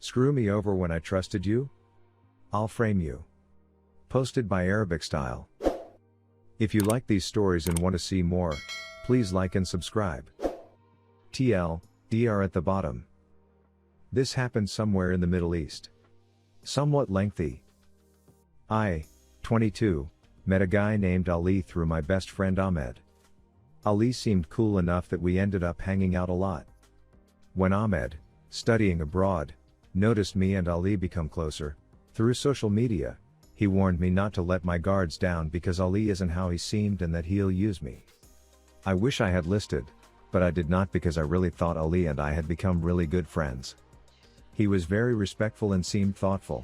Screw me over when I trusted you? I'll frame you. Posted by Arabic Style. If you like these stories and want to see more, please like and subscribe. TLDR at the bottom. This happened somewhere in the Middle East. Somewhat lengthy. I, 22, met a guy named Ali through my best friend Ahmed. Ali seemed cool enough that we ended up hanging out a lot. When Ahmed, studying abroad, noticed me and Ali become closer, through social media, he warned me not to let my guards down because Ali isn't how he seemed and that he'll use me. I wish I had listened, but I did not because I really thought Ali and I had become really good friends. He was very respectful and seemed thoughtful.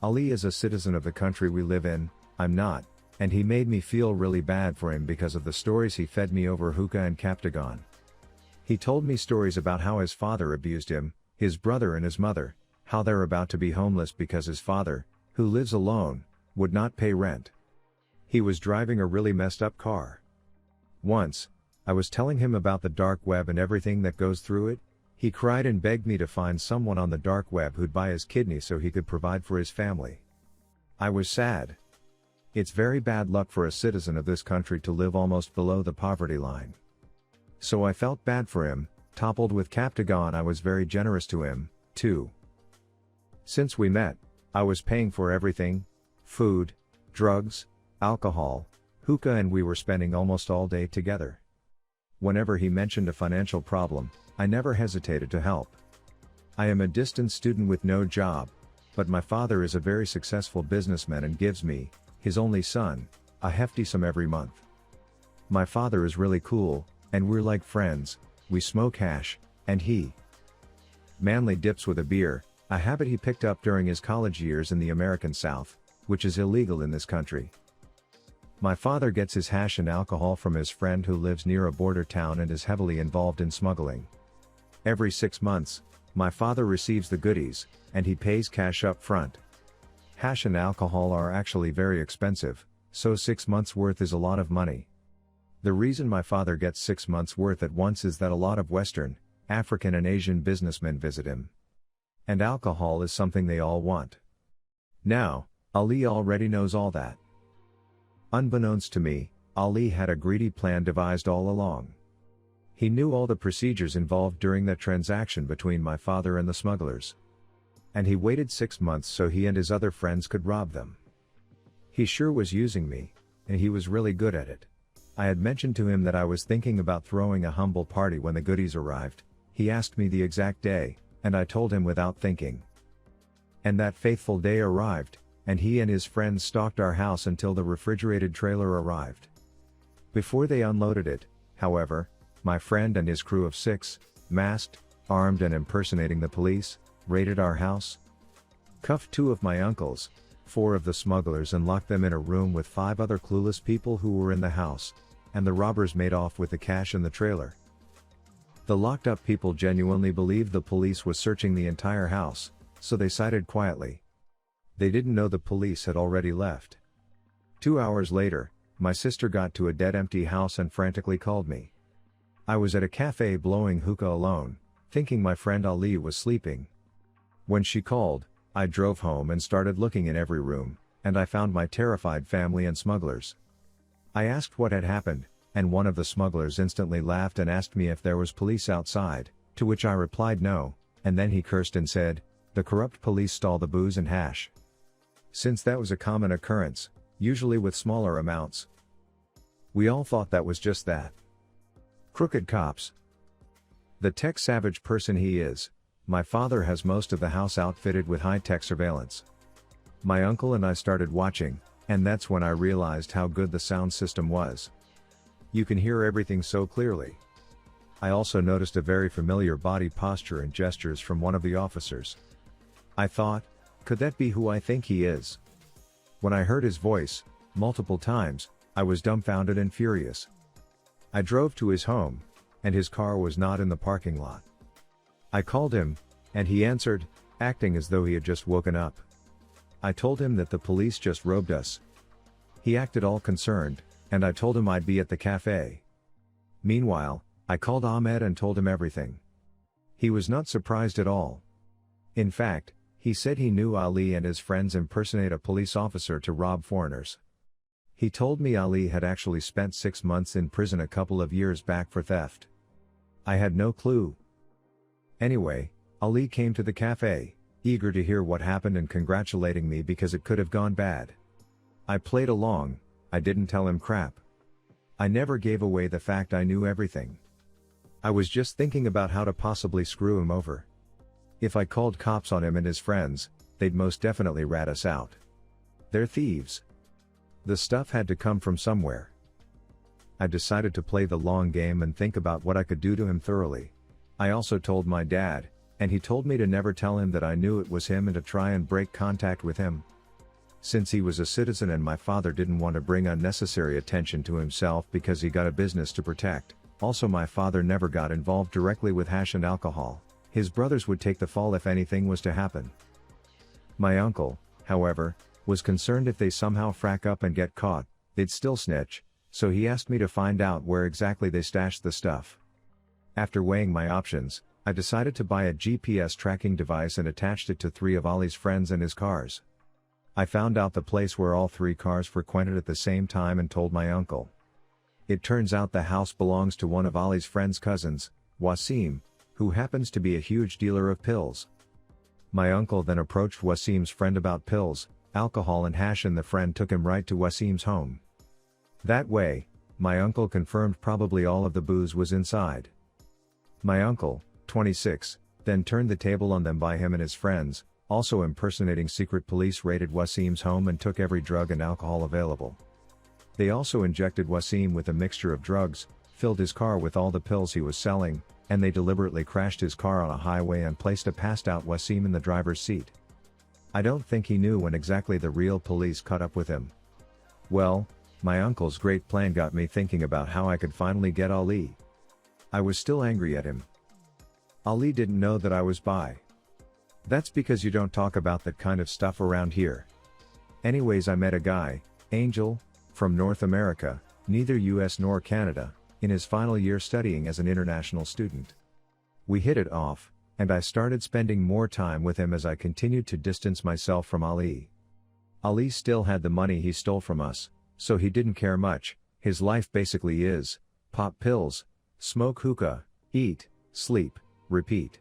Ali is a citizen of the country we live in, I'm not, and he made me feel really bad for him because of the stories he fed me over hookah and Captagon. He told me stories about how his father abused him, his brother and his mother, how they're about to be homeless because his father, who lives alone, would not pay rent. He was driving a really messed up car. Once, I was telling him about the dark web and everything that goes through it. He cried and begged me to find someone on the dark web who'd buy his kidney so he could provide for his family. I was sad. It's very bad luck for a citizen of this country to live almost below the poverty line. So I felt bad for him. Toppled with Captagon, I was very generous to him, too. Since we met, I was paying for everything: food, drugs, alcohol, hookah, and we were spending almost all day together. Whenever he mentioned a financial problem, I never hesitated to help. I am a distant student with no job, but my father is a very successful businessman and gives me, his only son, a hefty sum every month. My father is really cool, and we're like friends. We smoke hash, and he manly dips with a beer, a habit he picked up during his college years in the American South, which is illegal in this country. My father gets his hash and alcohol from his friend who lives near a border town and is heavily involved in smuggling. Every 6 months, my father receives the goodies, and he pays cash up front. Hash and alcohol are actually very expensive, so 6 months worth is a lot of money. The reason my father gets 6 months worth at once is that a lot of Western, African and Asian businessmen visit him. And alcohol is something they all want. Now, Ali already knows all that. Unbeknownst to me, Ali had a greedy plan devised all along. He knew all the procedures involved during that transaction between my father and the smugglers. And he waited 6 months so he and his other friends could rob them. He sure was using me, and he was really good at it. I had mentioned to him that I was thinking about throwing a humble party when the goodies arrived. He asked me the exact day, and I told him without thinking. And that faithful day arrived, and he and his friends stalked our house until the refrigerated trailer arrived. Before they unloaded it, however, my friend and his crew of 6, masked, armed and impersonating the police, raided our house, cuffed 2 of my uncles, 4 of the smugglers, and locked them in a room with 5 other clueless people who were in the house, and the robbers made off with the cash in the trailer. The locked up people genuinely believed the police was searching the entire house, so they sided quietly. They didn't know the police had already left. 2 hours later, my sister got to a dead empty house and frantically called me. I was at a cafe blowing hookah alone, thinking my friend Ali was sleeping. When she called, I drove home and started looking in every room, and I found my terrified family and smugglers. I asked what had happened, and one of the smugglers instantly laughed and asked me if there was police outside, to which I replied no, and then he cursed and said, "The corrupt police stole the booze and hash." Since that was a common occurrence, usually with smaller amounts, we all thought that was just that. Crooked cops. The tech savage person he is, my father has most of the house outfitted with high-tech surveillance. My uncle and I started watching, and that's when I realized how good the sound system was. You can hear everything so clearly. I also noticed a very familiar body posture and gestures from one of the officers. I thought, could that be who I think he is? When I heard his voice, multiple times, I was dumbfounded and furious. I drove to his home, and his car was not in the parking lot. I called him, and he answered, acting as though he had just woken up. I told him that the police just robbed us. He acted all concerned, and I told him I'd be at the cafe. Meanwhile, I called Ahmed and told him everything. He was not surprised at all. In fact, he said he knew Ali and his friends impersonate a police officer to rob foreigners. He told me Ali had actually spent 6 months in prison a couple of years back for theft. I had no clue. Anyway, Ali came to the cafe, eager to hear what happened and congratulating me because it could have gone bad. I played along. I didn't tell him crap. I never gave away the fact I knew everything. I was just thinking about how to possibly screw him over. If I called cops on him and his friends, they'd most definitely rat us out. They're thieves. The stuff had to come from somewhere. I decided to play the long game and think about what I could do to him thoroughly. I also told my dad, and he told me to never tell him that I knew it was him and to try and break contact with him. Since he was a citizen and my father didn't want to bring unnecessary attention to himself because he got a business to protect, also my father never got involved directly with hash and alcohol. His brothers would take the fall if anything was to happen. My uncle, however, was concerned if they somehow frack up and get caught, they'd still snitch, so he asked me to find out where exactly they stashed the stuff. After weighing my options, I decided to buy a GPS tracking device and attached it to 3 of Ali's friends and his cars. I found out the place where all 3 cars frequented at the same time and told my uncle. It turns out the house belongs to one of Ali's friend's cousins, Wasim, who happens to be a huge dealer of pills. My uncle then approached Wasim's friend about pills, alcohol and hash, and the friend took him right to Wasim's home. That way, my uncle confirmed probably all of the booze was inside. My uncle, 26, then turned the table on them by him and his friends, also impersonating secret police, raided Wasim's home and took every drug and alcohol available. They also injected Wasim with a mixture of drugs, filled his car with all the pills he was selling, and they deliberately crashed his car on a highway and placed a passed out Wasim in the driver's seat. I don't think he knew when exactly the real police caught up with him. Well, my uncle's great plan got me thinking about how I could finally get Ali. I was still angry at him. Ali didn't know that I was bi. That's because you don't talk about that kind of stuff around here. Anyways, I met a guy, Angel, from North America, neither US nor Canada, in his final year studying as an international student. We hit it off, and I started spending more time with him as I continued to distance myself from Ali. Ali still had the money he stole from us, so he didn't care much. His life basically is pop pills, smoke hookah, eat, sleep, repeat.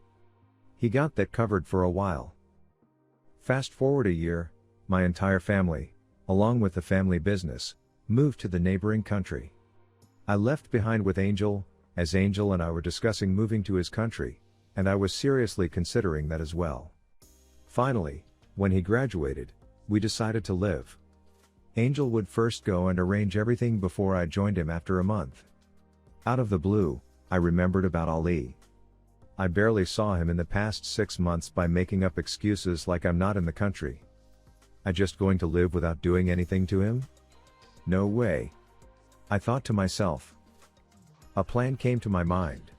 He got that covered for a while. Fast forward a year, my entire family, along with the family business, moved to the neighboring country. I left behind with Angel, as Angel and I were discussing moving to his country, and I was seriously considering that as well. Finally, when he graduated, we decided to live. Angel would first go and arrange everything before I joined him after a month. Out of the blue, I remembered about Ali. I barely saw him in the past 6 months by making up excuses like I'm not in the country. I just going to live without doing anything to him? No way. I thought to myself. A plan came to my mind.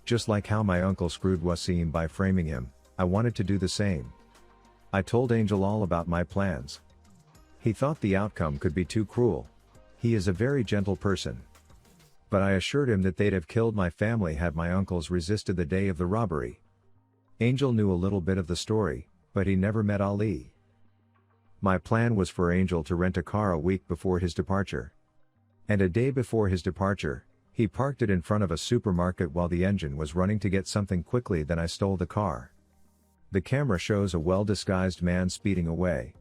Just like how my uncle screwed Wasim by framing him, I wanted to do the same. I told Angel all about my plans. He thought the outcome could be too cruel. He is a very gentle person. But I assured him that they'd have killed my family had my uncles resisted the day of the robbery. Angel knew a little bit of the story, but he never met Ali. My plan was for Angel to rent a car a week before his departure. And a day before his departure, he parked it in front of a supermarket while the engine was running to get something quickly. Then I stole the car. The camera shows a well-disguised man speeding away.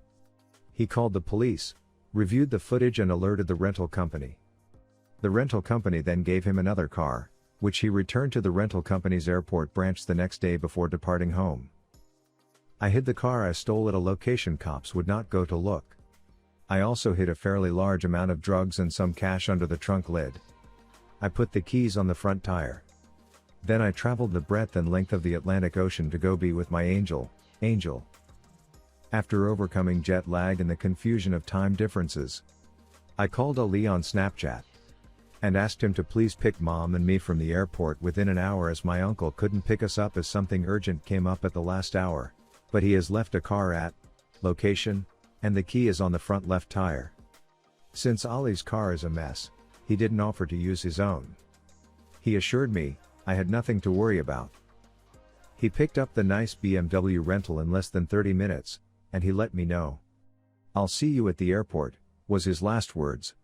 He called the police, reviewed the footage and alerted the rental company. The rental company then gave him another car, which he returned to the rental company's airport branch the next day before departing home. I hid the car I stole at a location cops would not go to look. I also hid a fairly large amount of drugs and some cash under the trunk lid. I put the keys on the front tire. Then I traveled the breadth and length of the Atlantic Ocean to go be with my Angel. After overcoming jet lag and the confusion of time differences, I called Ali on Snapchat and asked him to please pick Mom and me from the airport within an hour, as my uncle couldn't pick us up as something urgent came up at the last hour, but he has left a car at location, and the key is on the front left tire. Since Ali's car is a mess, he didn't offer to use his own. He assured me I had nothing to worry about. He picked up the nice BMW rental in less than 30 minutes, and he let me know. "I'll see you at the airport," was his last words.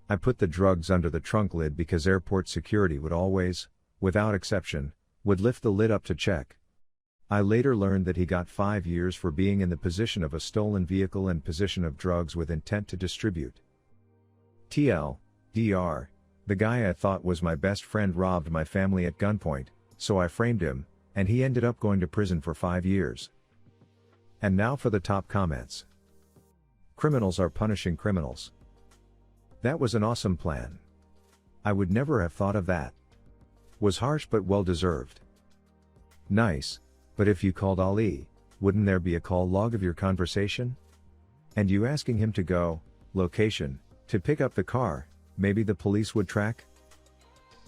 I put the drugs under the trunk lid because airport security would always, without exception, would lift the lid up to check. I later learned that he got 5 years for being in the possession of a stolen vehicle and possession of drugs with intent to distribute. TLDR, the guy I thought was my best friend robbed my family at gunpoint, so I framed him, and he ended up going to prison for 5 years. And now for the top comments. Criminals are punishing criminals. That was an awesome plan. I would never have thought of that. Was harsh but well deserved. Nice, but if you called Ali, wouldn't there be a call log of your conversation? And you asking him to go, location, to pick up the car, maybe the police would track?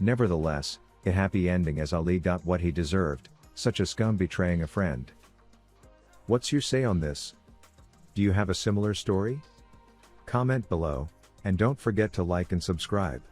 Nevertheless, a happy ending as Ali got what he deserved, such a scum betraying a friend. What's your say on this? Do you have a similar story? Comment below, and don't forget to like and subscribe.